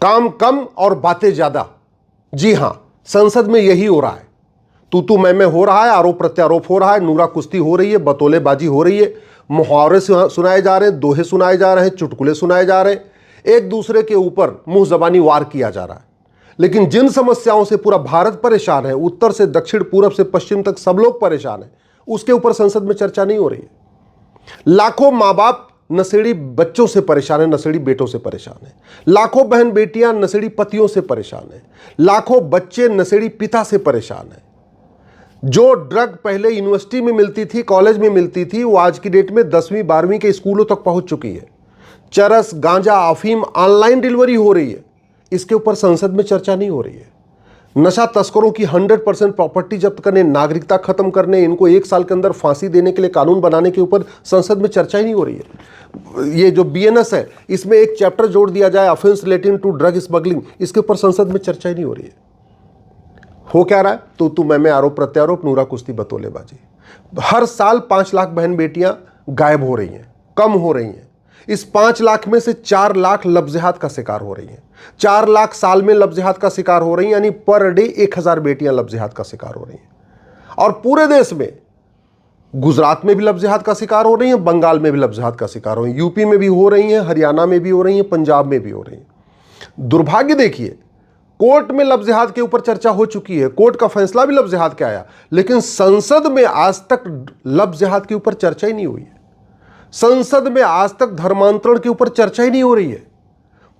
काम कम और बातें ज्यादा। जी हां, संसद में यही हो रहा है। तू मैं हो रहा है, आरोप प्रत्यारोप हो रहा है, नूरा कुश्ती हो रही है, बतौलेबाजी हो रही है, मुहावरे सुनाए जा रहे हैं, दोहे सुनाए जा रहे हैं, चुटकुले सुनाए जा रहे हैं, एक दूसरे के ऊपर मुंह जबानी वार किया जा रहा है। लेकिन जिन समस्याओं से पूरा भारत परेशान है, उत्तर से दक्षिण, पूरब से पश्चिम तक सब लोग परेशान हैं, उसके ऊपर संसद में चर्चा नहीं हो रही है। लाखों माँ बाप नशेड़ी बच्चों से परेशान है, नशेड़ी बेटों से परेशान है। लाखों बहन बेटियां नशेड़ी पतियों से परेशान है। लाखों बच्चे नशेड़ी पिता से परेशान है। जो ड्रग पहले यूनिवर्सिटी में मिलती थी, कॉलेज में मिलती थी, वो आज की डेट में 10वीं 12वीं के स्कूलों तक पहुंच चुकी है। चरस, गांजा, अफीम ऑनलाइन डिलीवरी हो रही है। इसके ऊपर संसद में चर्चा नहीं हो रही है। नशा तस्करों की 100% प्रॉपर्टी जब्त करने, नागरिकता खत्म करने, इनको 1 साल के अंदर फांसी देने के लिए कानून बनाने के ऊपर संसद में चर्चा ही नहीं हो रही है। ये जो BNS है, इसमें एक चैप्टर जोड़ दिया जाए, offence relating to drug smuggling, इसके ऊपर संसद में चर्चा ही नहीं हो रही है। हो क्या रहा है? तू मैं, आरोप प्रत्यारोप, नूरा कुश्ती, बतौलेबाजी। हर साल 5 लाख बहन बेटियां गायब हो रही हैं, कम हो रही हैं। इस 5 लाख में से 4 लाख लफ्ज़-ए-जिहाद का शिकार हो रही हैं। 4 लाख साल में लफ्ज़-ए-जिहाद का शिकार हो रही हैं, यानी पर डे 1000 बेटियां लफ्ज़-ए-जिहाद का शिकार हो रही हैं। और पूरे देश में गुजरात में भी लफ्ज़-ए-जिहाद का शिकार हो रही हैं, बंगाल में भी लफ्ज़-ए-जिहाद का शिकार हो रही हैं, यूपी में भी हो रही हैं, हरियाणा में भी हो रही हैं, पंजाब में भी हो रही हैं। दुर्भाग्य देखिए, कोर्ट में लफ्ज़-ए-जिहाद के ऊपर चर्चा हो चुकी है, कोर्ट का फैसला भी लफ्ज़-ए-जिहाद का आया, लेकिन संसद में आज तक लफ्ज़-ए-जिहाद के ऊपर चर्चा ही नहीं हुई है। संसद में आज तक धर्मांतरण के ऊपर चर्चा ही नहीं हो रही है।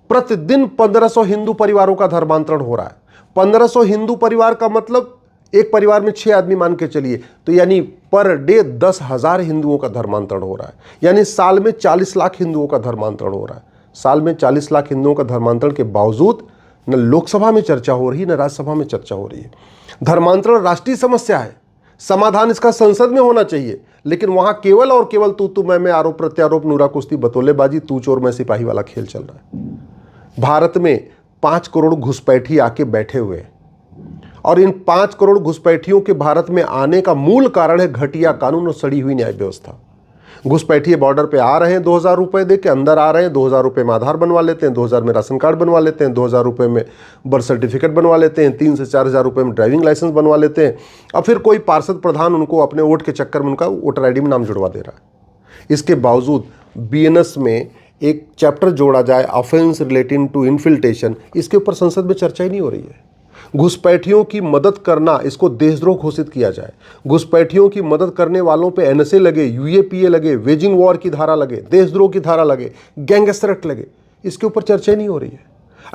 प्रतिदिन 1500 हिंदू परिवारों का धर्मांतरण हो रहा है। 1500 हिंदू परिवार का मतलब एक परिवार में 6 आदमी मान के चलिए, तो यानी पर डे 10,000 हिंदुओं का धर्मांतरण हो रहा है। यानी साल में 40 लाख हिंदुओं का धर्मांतरण हो रहा है। साल में 40 लाख हिंदुओं का धर्मांतरण के बावजूद न लोकसभा में चर्चा हो रही, न राज्यसभा में चर्चा हो रही है। धर्मांतरण राष्ट्रीय समस्या है, समाधान इसका संसद में होना चाहिए, लेकिन वहां केवल और केवल तू मैं, आरोप प्रत्यारोप, नूरा कुश्ती, बतौलेबाजी, तू चोर मैं सिपाही वाला खेल चल रहा है। भारत में 5 करोड़ घुसपैठी आके बैठे हुए हैं, और इन 5 करोड़ घुसपैठियों के भारत में आने का मूल कारण है घटिया कानून और सड़ी हुई न्याय व्यवस्था। घुसपैठिए बॉर्डर पे आ रहे हैं, 2000 रुपए दे के अंदर आ रहे हैं, 2000 रुपए में आधार बनवा लेते हैं, 2000 में राशन कार्ड बनवा लेते हैं, 2000 रुपए में बर्थ सर्टिफिकेट बनवा लेते हैं, 3 से 4000 रुपए में ड्राइविंग लाइसेंस बनवा लेते हैं, और फिर कोई पार्षद प्रधान उनको अपने वोट के चक्कर में उनका वोटर ID में नाम जुड़वा दे रहा है। इसके बावजूद BNS में एक चैप्टर जोड़ा जाए, ऑफेंस रिलेटिंग टू इन्फिल्ट्रेशन, इसके ऊपर संसद में चर्चा ही नहीं हो रही है। घुसपैठियों की मदद करना, इसको देशद्रोह घोषित किया जाए। घुसपैठियों की मदद करने वालों पे NSA लगे, UAPA लगे, वेजिंग वॉर की धारा लगे, देशद्रोह की धारा लगे, गैंगस्टर एक्ट लगे, इसके ऊपर चर्चा नहीं हो रही है।